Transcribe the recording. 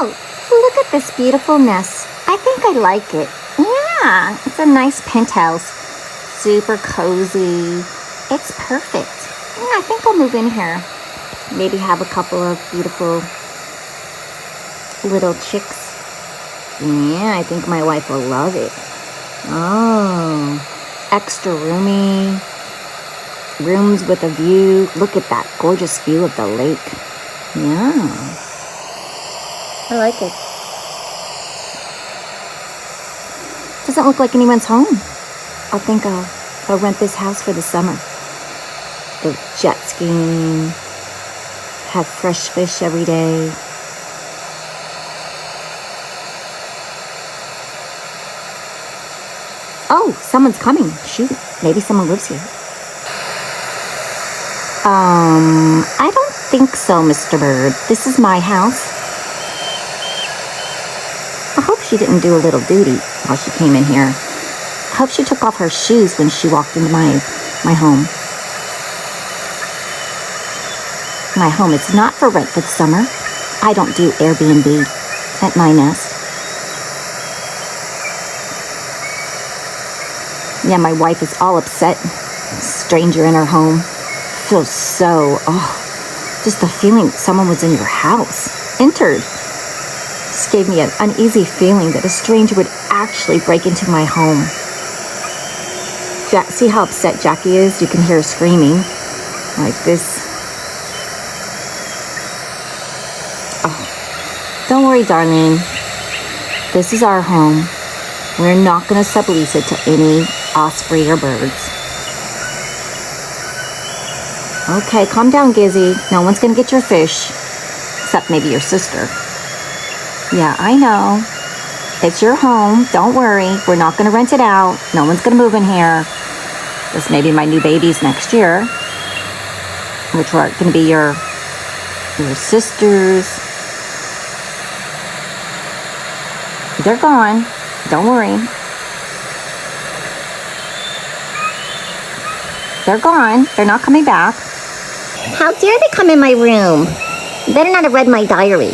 Oh, look at this beautiful nest. I think I like it. Yeah, it's a nice penthouse. Super cozy. It's perfect. Yeah, I think I'll move in here. Maybe have a couple of beautiful little chicks. Yeah, I think my wife will love it. Oh, extra roomy. Rooms with a view. Look at that gorgeous view of the lake. Yeah. I like it. Doesn't look like anyone's home. I think I'll rent this house for the summer. Go jet skiing. Have fresh fish every day. Oh, someone's coming. Shoot, maybe someone lives here. I don't think so, Mr. Bird. This is my house. I hope she didn't do a little duty while she came in here. I hope she took off her shoes when she walked into my home. My home is not for rent for the summer. I don't do Airbnb at my nest. Yeah, my wife is all upset. Stranger in her home. Feels so, just the feeling someone was in your house, entered. Just gave me an uneasy feeling that a stranger would actually break into my home. See how upset Jackie is? You can hear her screaming like this. Oh, don't worry, darling. This is our home. We're not going to sublease it to any osprey or birds. Okay, calm down, Gizzy. No one's going to get your fish. Except maybe your sister. Yeah, I know. It's your home. Don't worry. We're not going to rent it out. No one's going to move in here. This may be my new babies next year. Which are going to be your sisters. They're gone. Don't worry. They're gone. They're not coming back. How dare they come in my room? Better not have read my diary.